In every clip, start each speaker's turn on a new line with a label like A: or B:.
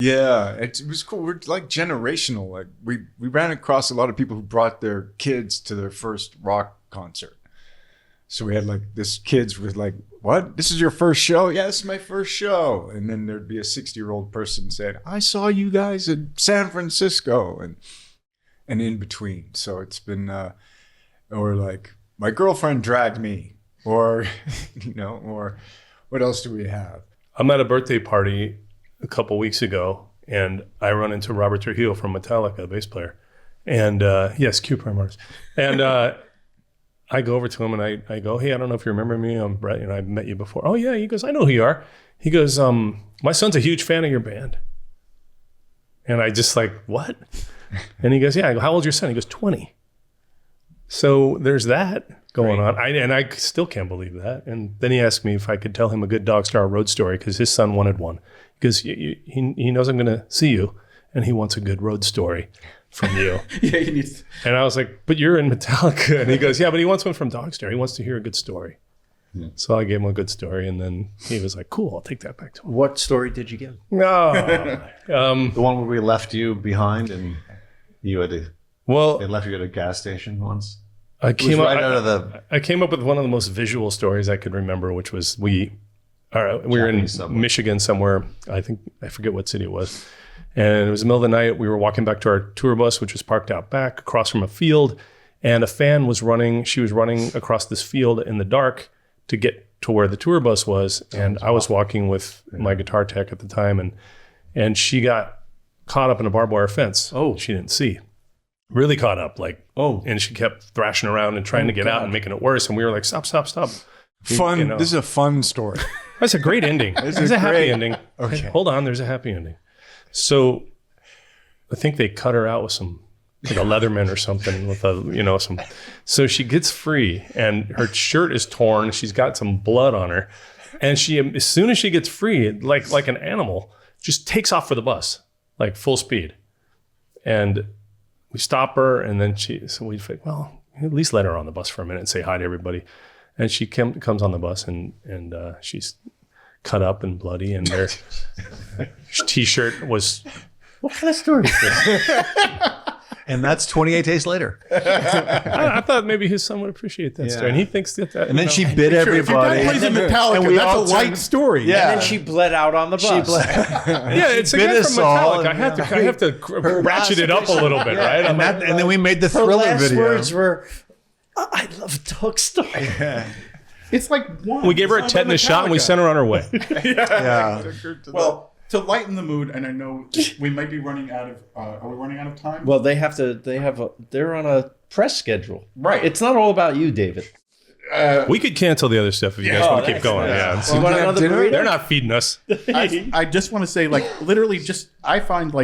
A: Yeah, it was cool. We're like generational. Like we ran across a lot of people who brought their kids to their first rock concert. So we had like this kids with like, what? This is your first show? Yeah, this is my first show. And then there'd be a 60-year-old person saying, I saw you guys in San Francisco and in between. So it's been, or like my girlfriend dragged me, or, or what else do we have?
B: I'm at a birthday party a couple weeks ago, and I run into Robert Trujillo from Metallica, the bass player. And yes, Q Prime artist. And I go over to him and I go, hey, I don't know if you remember me. I'm Brett, I've met you before. Oh yeah, he goes, I know who you are. He goes, my son's a huge fan of your band. And I just like, what? And he goes, yeah. I go, how old's your son? He goes, 20. So there's that going on. I still can't believe that. And then he asked me if I could tell him a good Dogstar road story because his son wanted one. Because he knows I'm going to see you, and he wants a good road story from you.
C: Yeah, he needs.
B: And I was like, but you're in Metallica. And he goes, yeah, but he wants one from Dogstar. He wants to hear a good story. Yeah. So I gave him a good story, and then he was like, cool, I'll take that back to him.
D: What story did you give?
B: No.
D: The one where we left you behind and you had to, they left you at a gas station once?
B: I came up with one of the most visual stories I could remember, which was we were in Michigan somewhere. I forget what city it was. And it was the middle of the night. We were walking back to our tour bus, which was parked out back across from a field. And a fan was running. She was running across this field in the dark to get to where the tour bus was. And I was walking with my guitar tech at the time. And she got caught up in a barbed wire fence. Oh, she didn't see. Really caught up. And she kept thrashing around and trying to get out and making it worse. And we were like, stop.
A: Fun. This is a fun story.
B: That's a great ending. There's a happy ending.
A: Okay.
B: Hold on, there's a happy ending. So I think they cut her out with some, like a Leatherman or something with some. So she gets free and her shirt is torn. She's got some blood on her. And she, as soon as she gets free, like an animal, just takes off for the bus, like full speed. And we stop her and then so we think, well, at least let her on the bus for a minute and say hi to everybody. And she comes on the bus and she's cut up and bloody, and their T-shirt was.
D: What kind of story is this? And that's 28 days later.
B: I thought maybe his son would appreciate that story, and he thinks that.
D: And then she bit everybody.
C: If your guy plays in Metallica, that's a light story.
D: Yeah.
E: And then she bled out on the bus.
B: Yeah, it's a guy from Metallica. I have to ratchet it up a little bit, right?
D: And then we made the Thriller
E: last
D: video.
E: Words were, I love Dogstar.
C: Yeah. It's like one.
B: We gave her a tetanus shot and we sent her on her way.
C: Yeah. Well, to lighten the mood, and I know we might be running out of. Are we running out of time?
E: Well, they're on a press schedule.
C: Right.
E: It's not all about you, David.
B: We could cancel the other stuff if you guys want to keep going. Yeah.
E: You want another burrito?
B: They're not feeding us.
C: I just want to say, literally, I find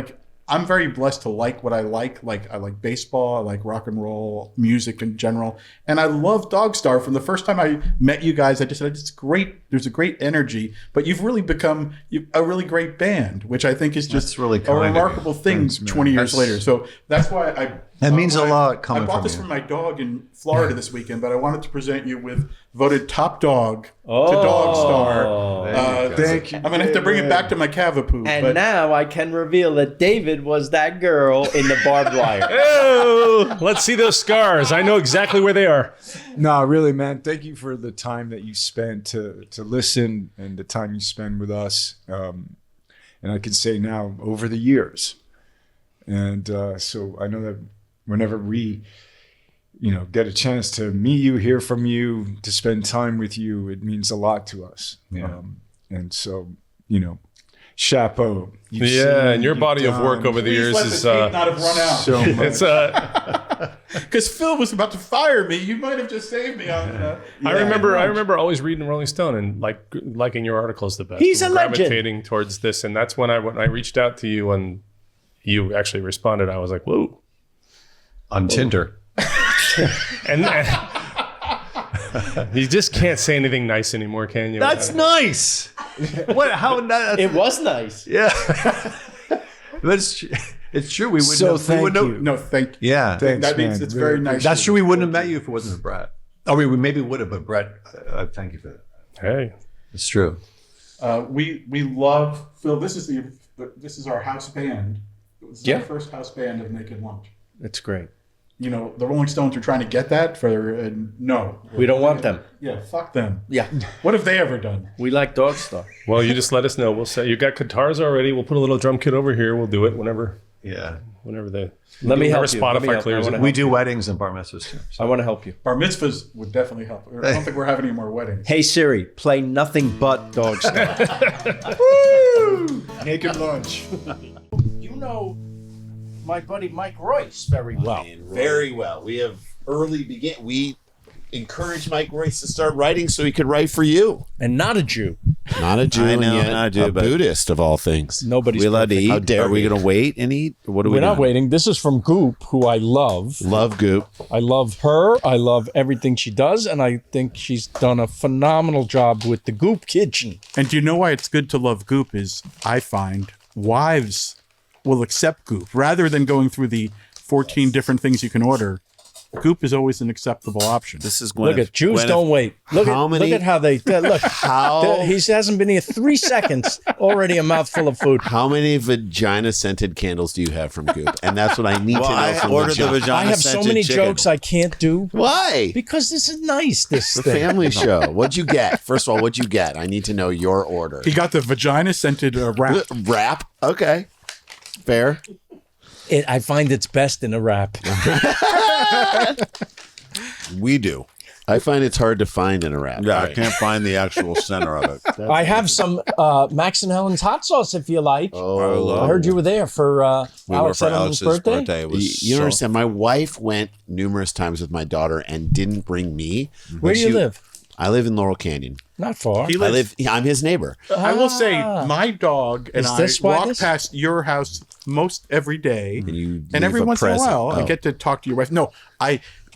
C: I'm very blessed to like what I like. Like I like baseball, I like rock and roll, music in general. And I love Dogstar. From the first time I met you guys, I just said, it's great. There's a great energy, but you've really become a really great band, which I think is just
D: really
C: a remarkable thing 20 years later. So that's why
D: That means a lot coming from you.
C: I bought this for my dog in Florida this weekend, but I wanted to present you with voted top dog to Dogstar.
A: Thank you.
C: I'm going to have to bring it back to my Cavapoo.
E: And now I can reveal that David was that girl in the barbed wire.
B: Oh, let's see those scars. I know exactly where they are.
A: No, really, man. Thank you for the time that you spent to listen and the time you spend with us. And I can say now, over the years. And so I know that whenever we, get a chance to meet you, hear from you, to spend time with you, it means a lot to us.
D: Yeah.
A: And so, chapeau.
B: And your body of work over the years is
C: not have run out.
A: so much.
B: It's
C: Because Phil was about to fire me. You might have just saved me on.
B: I remember always reading Rolling Stone and liking your articles the best.
E: He's a legend.
B: Gravitating towards this, and that's when I reached out to you and you actually responded. I was like, whoa.
D: On Tinder.
B: And you just can't say anything nice anymore, can you?
D: That's nice. What? How?
E: It was nice.
D: Yeah. But it's true. We wouldn't.
A: So thank you.
C: No, thank you.
D: Yeah.
A: Thanks,
C: That means
A: man.
C: it's very nice.
D: That's true. We wouldn't have met you if it wasn't for Brett. Oh, we maybe would have, but Brett. Thank you for that.
B: Hey.
D: It's true.
C: We love Phil. This is this is our house band. This is our first house band of Naked Lunch.
E: It's great.
C: You know, the Rolling Stones are trying to get that for no.
E: We don't want them.
C: Yeah, fuck them.
E: Yeah.
C: What have they ever done?
E: We like Dogstar.
B: Well, you just let us know. We'll say you got guitars already. We'll put a little drum kit over here. We'll do it whenever.
D: Yeah.
B: Whenever they.
E: Let me help
B: whenever
E: you.
B: Spotify
E: Let me help.
B: clears
E: I
B: it.
E: wanna
D: We do weddings and bar mitzvahs too.
E: I want to help you.
C: Bar mitzvahs would definitely help. I don't think we're having any more weddings.
E: Hey Siri, play nothing but Dogstar.
A: Naked Lunch.
E: You know my buddy Mike Royce very well.
F: Very well. We have we encouraged Mike Royce to start writing so he could write for you.
E: And not a Jew.
F: Not a Jew,
D: I know,
F: and yet
D: not a Jew, but-
F: Buddhist of all things.
E: Nobody's
F: we allowed to
E: perfect.
F: eat?
E: How dare
F: Are we
E: we?
F: going to wait and eat? What are we
G: We're not
F: doing?
G: waiting. This is from Goop, who I love.
F: Love Goop.
G: I love her. I love everything she does, and I think she's done a phenomenal job with the Goop Kitchen.
C: And do you know why it's good to love Goop is I find wives will accept Goop rather than going through the 14 different things you can order. Goop is always an acceptable option.
F: This is
G: Look at Jews don't wait. Look
F: How many-
G: at how they look.
F: How-
G: He hasn't been here 3 seconds. Already a mouthful of food.
F: How many vagina-scented candles do you have from Goop? And that's what I need to know
D: I
F: from
D: ordered the
F: John.
D: vagina.
G: I have so
D: scented
G: many
D: chicken.
G: jokes I can't do
F: Why?
G: because this is nice. This
F: The
G: thing.
F: family show. What'd you get? First of all, what'd you get? I need to know your order.
C: He got the vagina scented wrap.
F: Wrap? Okay. Fair.
G: I find it's best in a wrap.
F: We do. I find it's hard to find in a wrap.
D: Yeah, I can't find the actual center of it.
G: I have some Max and Helen's hot sauce if you like.
F: Oh,
G: I heard you were there for
D: We were
G: Alex
D: for
G: Edelman's
D: Alex's
G: birthday.
D: It
F: You,
D: was
F: you don't
D: so-
F: understand. My wife went numerous times with my daughter and didn't bring me.
G: Where
F: But
G: do you live?
F: I live in Laurel Canyon.
G: Not far.
C: He
F: I
C: lives,
F: I'm his neighbor.
C: I will say, my dog and
G: Is
C: I
G: this why
C: walk
G: this-
C: past your house most every day.
F: And you
C: And every
F: leave a
C: once in a
F: present.
C: while, I
F: Oh.
C: get to talk to your wife. No,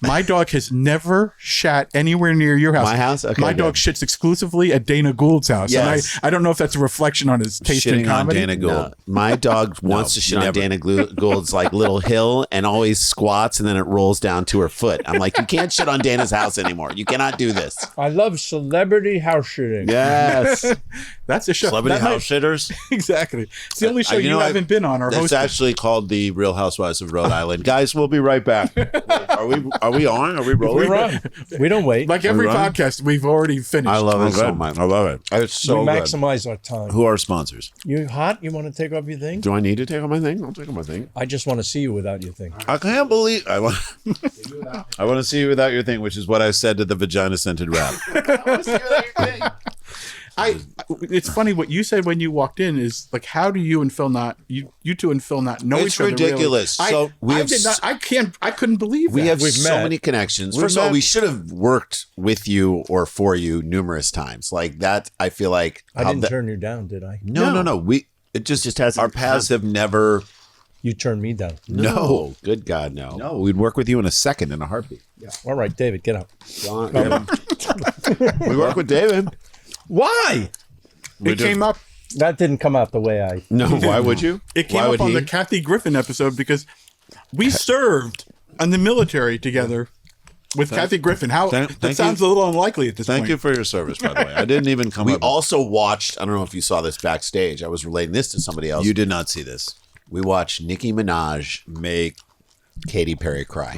C: my dog has never shat anywhere near your house.
F: My house? Okay,
C: my dog
F: good.
C: shits exclusively at Dana Gould's house.
F: Yes.
C: And I don't know if that's a reflection on his taste in
D: Shitting on
C: comedy.
D: Dana Gould.
F: No, my dog wants to shit on
D: never.
F: Dana Gould's like little hill and always squats and then it rolls down to her foot. I'm like, you can't shit on Dana's house anymore. You cannot do this.
G: I love celebrity house shitting.
F: Yes.
C: That's a show.
D: Celebrity
C: That might-
D: house shitters.
C: Exactly. It's the only show
D: You know,
C: haven't been on or
D: It's
C: hosted.
D: actually called the Real Housewives of Rhode Island. Guys, we'll be right back. Are we on? Are we rolling?
G: We run. We don't wait.
C: Like every
D: Alright.
C: podcast, we've already finished.
D: I love it so
F: good.
D: much. I love it. It's so
G: we
D: good.
G: maximize our time.
D: Who are sponsors?
G: You hot? You want to take off your thing?
F: Do I need to take off my thing? I'll take off my thing.
G: I just want to see you without your thing.
D: I can't believe I want. I want to see you without your thing, which is what I said to the vagina scented wrap.
C: It's funny what you said when you walked in is like, how do you and Phil not you two and Phil not know
D: It's
C: each other? really?
D: ridiculous. So we have
C: I couldn't believe
F: We
C: that.
F: have
G: We've
F: so
G: met.
F: many connections.
D: We've
F: First of all,
D: met.
F: we should have worked with you or for you numerous times. Like that, I feel like
G: I
F: how
G: didn't
F: that-
G: turn you down, did I?
F: No. We it just hasn't. Our paths have never.
G: You turned me down.
F: No, good God, no. No, we'd work with you in a second, in a heartbeat.
G: All right, David, get up.
F: We work with David.
G: Why?
C: it came up.
G: That didn't come out the way I.
F: No, why would you?
C: It came
F: Why
C: up
F: would
C: on
F: he?
C: the Kathy Griffin episode because we served in the military together with Kathy Griffin. How
D: thank
C: that sounds
D: you.
C: a little unlikely at this
D: Thank
C: point.
D: you for your service, by the way. I didn't even come
F: We
D: up.
F: also watched. I don't know if you saw this backstage. I was relating this to somebody else.
D: You did not see this.
F: We watched Nicki Minaj make Katy Perry cry,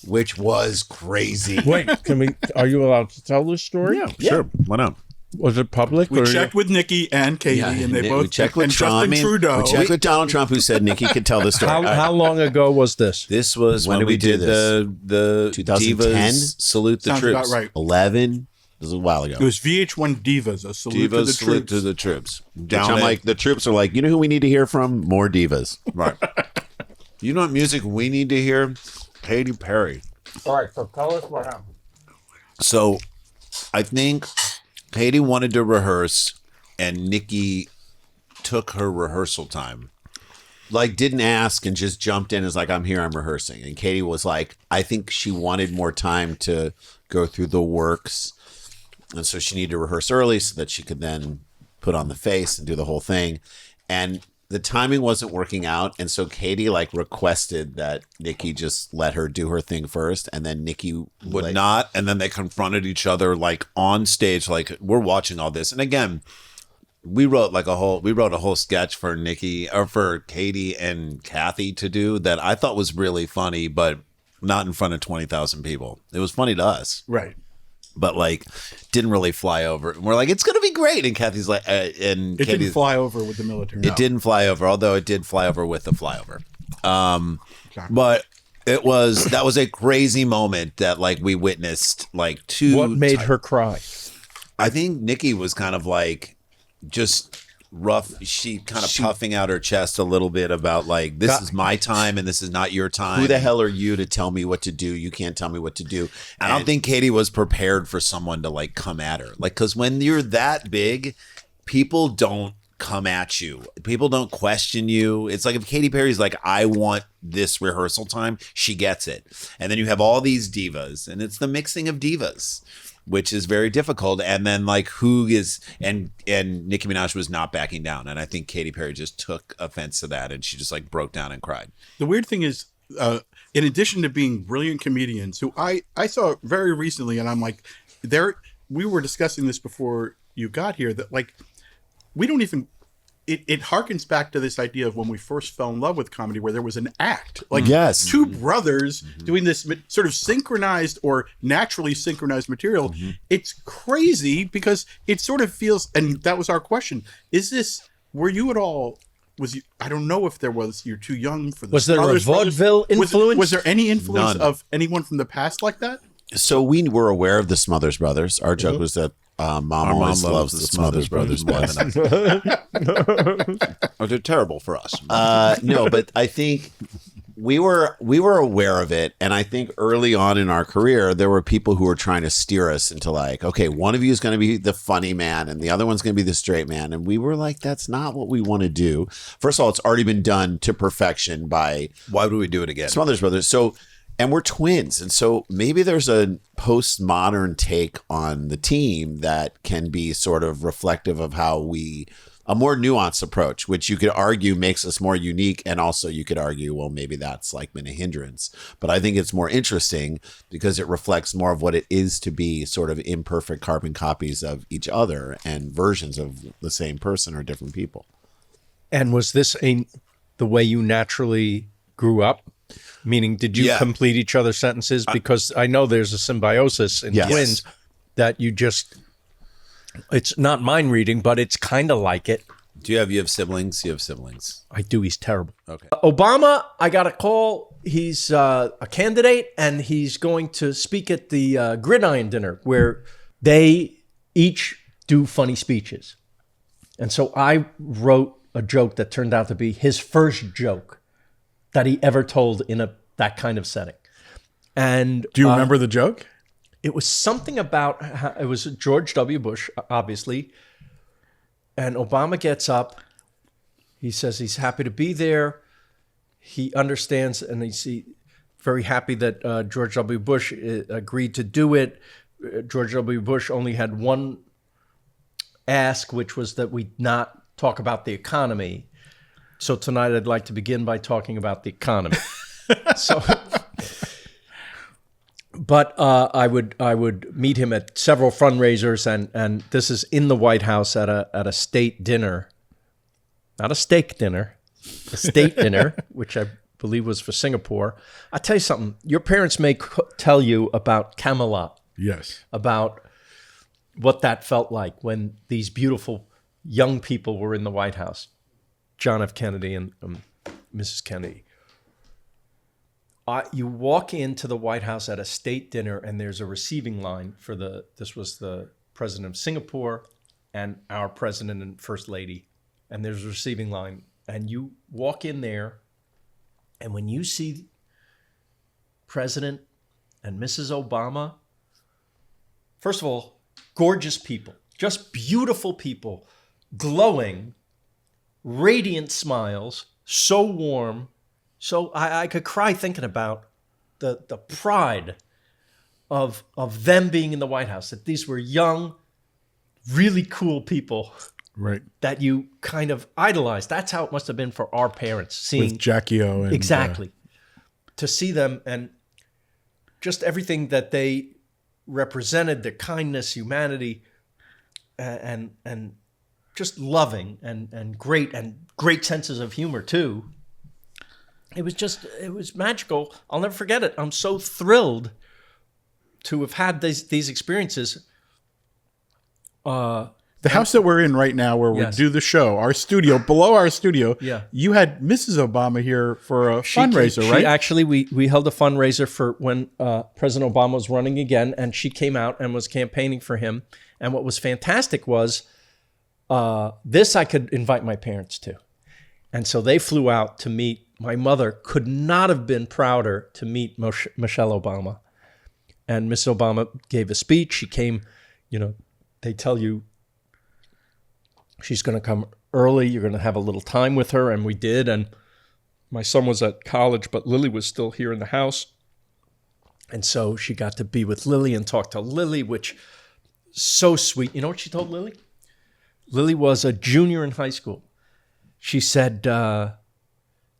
F: which was crazy.
G: Wait, can we? Are you allowed to tell this story? Yeah.
D: Sure. Why not?
G: Was it public?
C: We
G: or
C: checked with Nikki and Katie, and they both
F: we checked with
C: and
F: Trump.
C: Justin Trudeau.
F: We checked with Donald Trump, who said Nikki could tell the story.
G: How long ago was this?
D: This was
F: When
D: when,
F: did we
D: we
F: do
D: did the
F: 2010?
D: Divas Salute the
C: Sounds
D: Troops.
C: about right.
F: 11. This was a while ago.
C: It was VH1 Divas, a salute to
D: Divas
C: the
D: Salute
C: troops.
D: to the Troops.
F: Which
D: Down
F: I'm
D: in-
F: like, the troops are like, you know who we need to hear from? More divas.
D: right. You know what music we need to hear? Katy Perry.
G: All right, so tell us what happened.
D: So I think Katie wanted to rehearse and Nikki took her rehearsal time.
F: Like, didn't ask and just jumped in as like, I'm here, I'm rehearsing. And Katie was like, I think she wanted more time to go through the works. And so she needed to rehearse early so that she could then put on the face and do the whole thing. And the timing wasn't working out. And so Katie like requested that Nikki just let her do her thing first. And then Nikki
D: Would
F: like,
D: not. And then they confronted each other like on stage, like we're watching all this. And again,
F: we wrote a whole sketch for Nikki or for Katie and Kathy to do that I thought was really funny, but not in front of 20,000 people. It was funny to us.
C: Right.
F: But like didn't really fly over. And we're like, it's gonna be great. And Kathy's like, and
C: It
F: Katie's,
C: didn't fly over with the military.
F: it didn't fly over, although it did fly over with the flyover. But that was a crazy moment that like we witnessed like two.
G: What made her cry?
F: I think Nikki was kind of like just rough. She kind of puffing out her chest a little bit about like, this is my time and this is not your time. Who the hell are you to tell me what to do? You can't tell me what to do. I don't think Katie was prepared for someone to like come at her. Like, because when you're that big, people don't come at you. People don't question you. It's like if Katy Perry's like, I want this rehearsal time, she gets it. And then you have all these divas, and it's the mixing of divas, which is very difficult. And then like who is, and Nicki Minaj was not backing down. And I think Katy Perry just took offense to that, and she just like broke down and cried.
C: The weird thing is, in addition to being brilliant comedians, who I saw very recently, and I'm like, we were discussing this before you got here, that like, we don't even, it harkens back to this idea of when we first fell in love with comedy, where there was an act, like two brothers doing this sort of synchronized or naturally synchronized material. It's crazy because it sort of feels, and that was our question. Were you at all, I don't know if there was, you're too young for this.
G: Was there a vaudeville influence?
C: Was there any influence
F: None.
C: of anyone from the past like that?
F: So we were aware of the Smothers Brothers. Our joke was that mom always loves the Smothers Brothers more than us. Oh, they're terrible for us. No, but I think we were aware of it, and I think early on in our career there were people who were trying to steer us into like, okay, one of you is going to be the funny man and the other one's going to be the straight man, and we were like, that's not what we want to do. First of all, it's already been done to perfection by, why would we do it again, Smothers Brothers. So, and we're twins, and so maybe there's a postmodern take on the team that can be sort of reflective of how a more nuanced approach, which you could argue makes us more unique, and also you could argue, well, maybe that's like been a hindrance. But I think it's more interesting because it reflects more of what it is to be sort of imperfect carbon copies of each other and versions of the same person or different people.
G: And was this the way you naturally grew up? Meaning, did you complete each other's sentences? Because I know there's a symbiosis in twins that you just, it's not mind reading, but it's kind of like it.
F: Do you have siblings? You have siblings.
G: I do. He's terrible.
F: Okay.
G: Obama, I got a call. He's a candidate, and he's going to speak at the Gridiron Dinner, where they each do funny speeches. And so I wrote a joke that turned out to be his first joke that he ever told in that kind of setting. And
C: Do you remember the joke?
G: it was something about, it was George W. Bush, obviously. And Obama gets up. He says he's happy to be there. He understands, and he's very happy that George W. Bush agreed to do it. George W. Bush only had one ask, which was that we not talk about the economy. So tonight I'd like to begin by talking about the economy. But I would meet him at several fundraisers, and this is in the White House at a state dinner, not a steak dinner, a state dinner, which I believe was for Singapore. I'll tell you something. Your parents may tell you about Camelot.
C: Yes.
G: About what that felt like when these beautiful young people were in the White House. John F. Kennedy and Mrs. Kennedy. You walk into the White House at a state dinner, and there's a receiving line for this was the president of Singapore and our president and first lady. And there's a receiving line. And you walk in there, and when you see President and Mrs. Obama, first of all, gorgeous people, just beautiful people, glowing, radiant smiles, so warm. So I could cry thinking about the pride of them being in the White House, that these were young, really cool people,
C: right,
G: that you kind of idolized. That's how it must have been for our parents, seeing
C: with Jackie O. And,
G: exactly, to see them and just everything that they represented, their kindness, humanity, and just loving and great senses of humor too. It was magical. I'll never forget it. I'm so thrilled to have had these experiences.
C: The house that we're in right now, where we
G: Yes.
C: do the show, our studio, below our studio,
G: Yeah.
C: you had Mrs. Obama here for a fundraiser, right?
G: Actually, we held a fundraiser for when President Obama was running again, and she came out and was campaigning for him. And what was fantastic was this I could invite my parents to. And so they flew out to meet. My mother could not have been prouder to meet Michelle Obama. And Miss Obama gave a speech. She came, they tell you she's going to come early. You're going to have a little time with her. And we did. And my son was at college, but Lily was still here in the house. And so she got to be with Lily and talk to Lily, which so sweet. You know what she told Lily? Lily was a junior in high school. She said,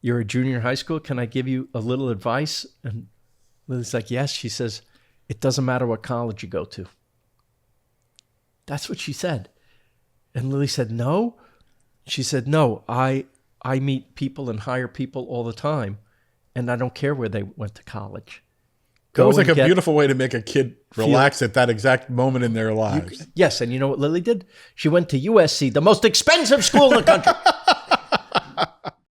G: you're a junior in high school. Can I give you a little advice? And Lily's like, yes. She says, it doesn't matter what college you go to. That's what she said. And Lily said, no. She said, no, I meet people and hire people all the time, and I don't care where they went to college.
C: That was like
G: and
C: a
G: get-
C: beautiful way to make a kid relax at that exact moment in their lives.
G: Yes, and you know what Lily did? She went to USC, the most expensive school in the country.